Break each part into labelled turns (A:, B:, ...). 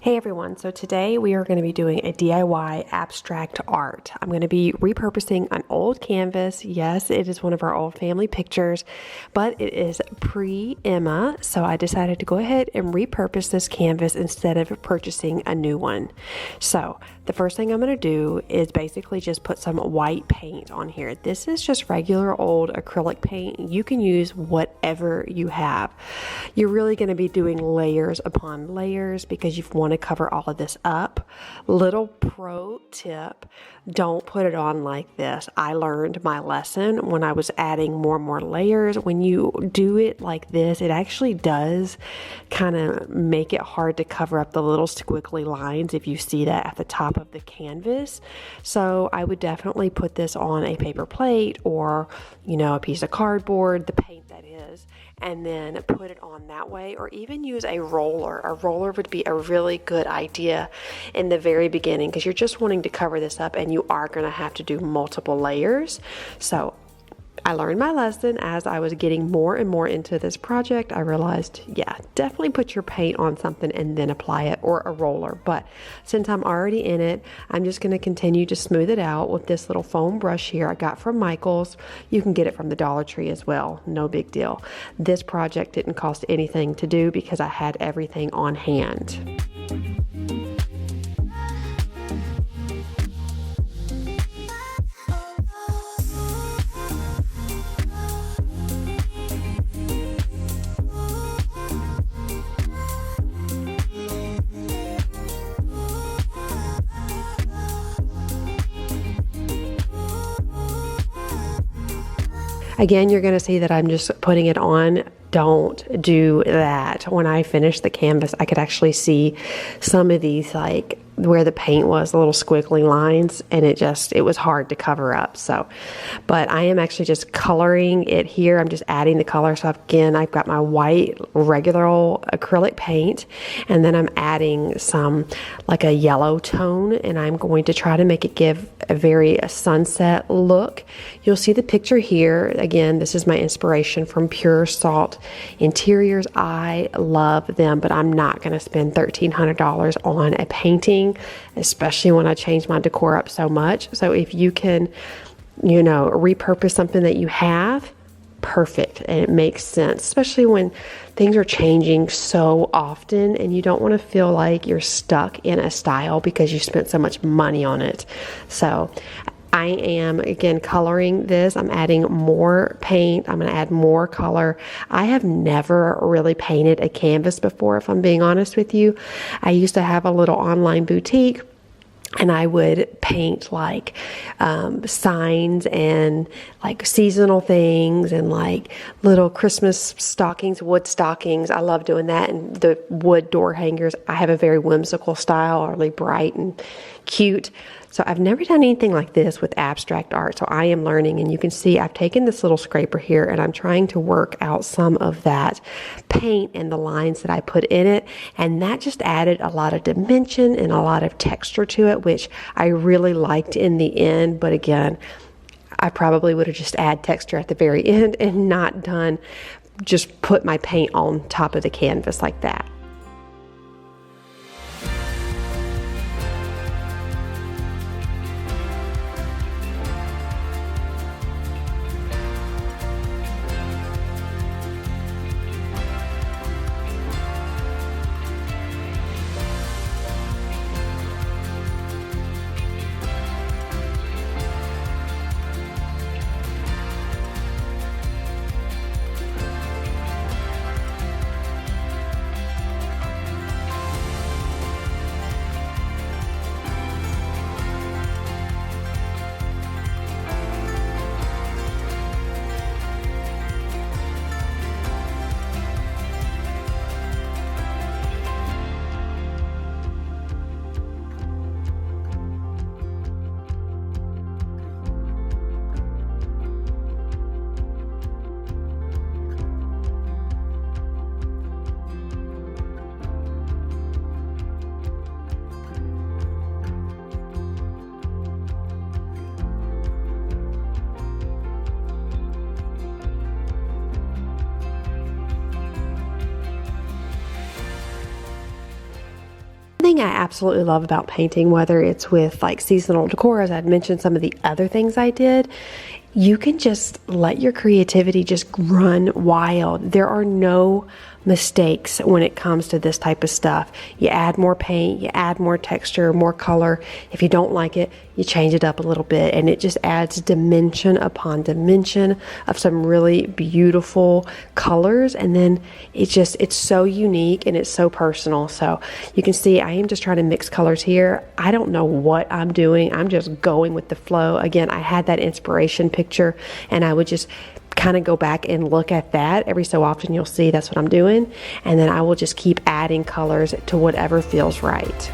A: Hey everyone, so today we are going to be doing a DIY abstract art. I'm going to be repurposing an old canvas. Yes, it is one of our old family pictures, but it is pre-Emma, so I decided to go ahead and repurpose this canvas instead of purchasing a new one. So the first thing I'm going to do is basically just put some white paint on here. This is just regular old acrylic paint. You can use whatever you have. You're really going to be doing layers upon layers because you want to cover all of this up. Little pro tip, don't put it on like this. I learned my lesson when I was adding more and more layers. When you do it like this, it actually does kind of make it hard to cover up the little squiggly lines if you see that at the top of the canvas. So I would definitely put this on a paper plate or, a piece of cardboard, the paint that is, and then put it on that way, or even use a roller. A roller would be a really good idea in the very beginning because you're just wanting to cover this up and you are going to have to do multiple layers. So I learned my lesson as I was getting more and more into this project. I realized, yeah, definitely put your paint on something and then apply it, or a roller. But since I'm already in it, I'm just going to continue to smooth it out with this little foam brush here I got from Michael's. You can get it from the Dollar Tree as well. No big deal. This project didn't cost anything to do because I had everything on hand. Again, you're going to see that I'm just putting it on. Don't do that. When I finished the canvas, I could actually see some of these, like where the paint was, the little squiggly lines, and it was hard to cover up. So, but I am actually just coloring it here. I'm just adding the color. So again, I've got my white regular old acrylic paint, and then I'm adding some like a yellow tone, and I'm going to try to make it give a very sunset look. You'll see the picture here. Again, this is my inspiration from Pure Salt Interiors. I love them, but I'm not going to spend $1,300 on a painting, especially when I change my decor up so much. So if you can, repurpose something that you have, perfect. And it makes sense, especially when things are changing so often and you don't want to feel like you're stuck in a style because you spent so much money on it. So I am, again, coloring this. I'm adding more paint. I'm going to add more color. I have never really painted a canvas before, if I'm being honest with you. I used to have a little online boutique, and I would paint like signs and like seasonal things and like little Christmas stockings, wood stockings. I love doing that. And the wood door hangers. I have a very whimsical style, really bright and cute. So I've never done anything like this with abstract art. So I am learning, and you can see I've taken this little scraper here and I'm trying to work out some of that paint and the lines that I put in it. And that just added a lot of dimension and a lot of texture to it, which I really liked in the end. But again, I probably would have just added texture at the very end and not just put my paint on top of the canvas like that. thing I absolutely love about painting, whether it's with like seasonal decor, as I'd mentioned some of the other things I did, you can just let your creativity just run wild. There are no mistakes when it comes to this type of stuff. You add more paint, you add more texture, more color. If you don't like it, you change it up a little bit, and it just adds dimension upon dimension of some really beautiful colors. And then it's so unique and it's so personal. So you can see I am just trying to mix colors here. I don't know what I'm doing. I'm just going with the flow. Again, I had that inspiration picture, and I would just kind of go back and look at that every so often. You'll see that's what I'm doing, and then I will just keep adding colors to whatever feels right.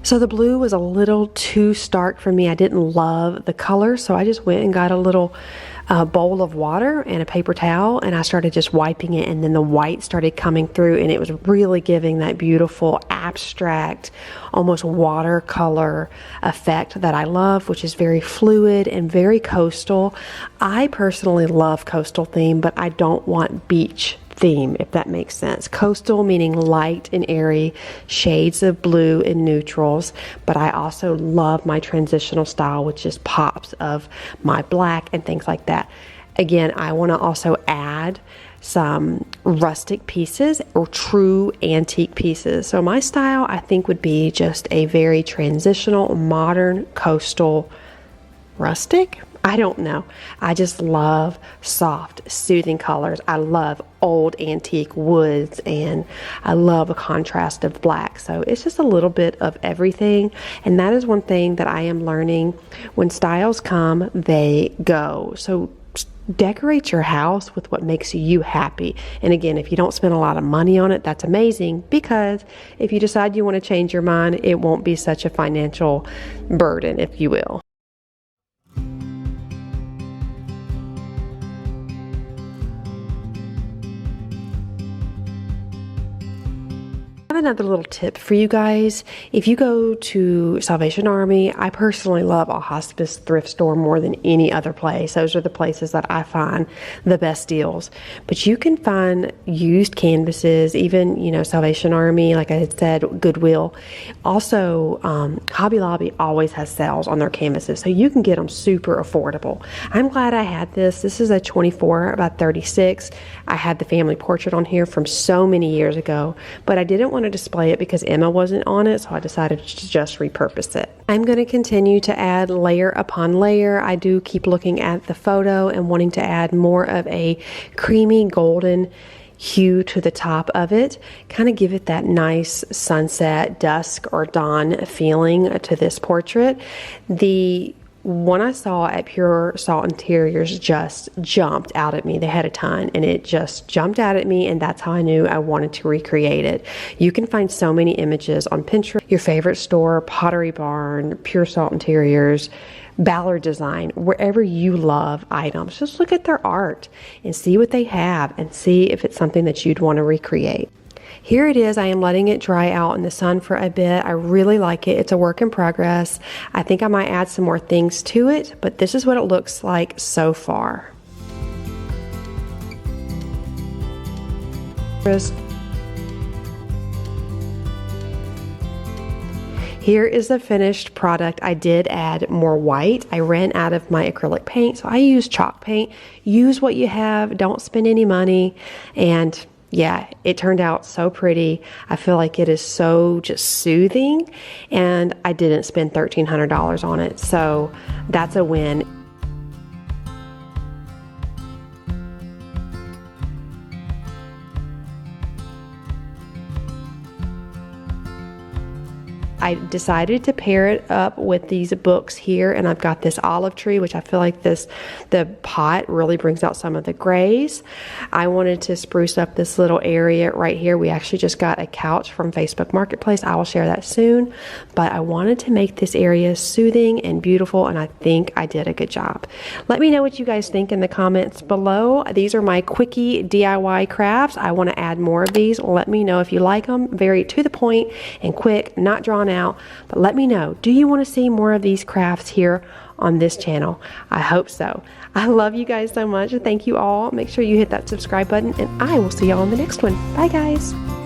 A: So the blue was a little too stark for me. I didn't love the color, so I just went and got a little bowl of water and a paper towel, and I started just wiping it, and then the white started coming through, and it was really giving that beautiful abstract, almost watercolor effect that I love, which is very fluid and very coastal. I personally love coastal theme, but I don't want beach theme, if that makes sense. Coastal meaning light and airy, shades of blue and neutrals, but I also love my transitional style, with just pops of my black and things like that. Again, I want to also add some rustic pieces or true antique pieces. So my style, I think, would be just a very transitional, modern, coastal, rustic. I don't know. I just love soft, soothing colors. I love old antique woods, and I love a contrast of black. So it's just a little bit of everything. And that is one thing that I am learning. When styles come, they go. So decorate your house with what makes you happy. And again, if you don't spend a lot of money on it, that's amazing, because if you decide you want to change your mind, it won't be such a financial burden, if you will. I have another little tip for you guys. If you go to Salvation Army, I personally love a hospice thrift store more than any other place. Those are the places that I find the best deals. But you can find used canvases, even, Salvation Army, like I had said, Goodwill. Also, Hobby Lobby always has sales on their canvases, so you can get them super affordable. I'm glad I had this. This is a 24 by 36. I had the family portrait on here from so many years ago, but I didn't want to display it because Emma wasn't on it, so I decided to just repurpose it. I'm going to continue to add layer upon layer. I do keep looking at the photo and wanting to add more of a creamy golden hue to the top of it, kind of give it that nice sunset, dusk, or dawn feeling to this portrait. The one I saw at Pure Salt Interiors just jumped out at me. They had a ton, and it just jumped out at me, and that's how I knew I wanted to recreate it. You can find so many images on Pinterest, your favorite store, Pottery Barn, Pure Salt Interiors, Ballard Design, wherever you love items. Just look at their art and see what they have and see if it's something that you'd want to recreate. Here it is. I am letting it dry out in the sun for a bit. I really like it. It's a work in progress. I think I might add some more things to it, but this is what it looks like so far. Here is the finished product. I did add more white. I ran out of my acrylic paint, so I used chalk paint. Use what you have. Don't spend any money. And yeah, it turned out so pretty. I feel like it is so just soothing, and I didn't spend $1,300 on it, so that's a win. I decided to pair it up with these books here, and I've got this olive tree, which I feel like the pot really brings out some of the grays. I wanted to spruce up this little area right here. We actually just got a couch from Facebook Marketplace. I will share that soon, but I wanted to make this area soothing and beautiful, and I think I did a good job. Let me know what you guys think in the comments below. These are my quickie DIY crafts. I want to add more of these. Let me know if you like them. Very to the point and quick, not drawn out, but let me know, do you want to see more of these crafts here on this channel? I hope so. I love you guys so much. Thank you all. Make sure you hit that subscribe button, and I will see you all in the next one. Bye guys.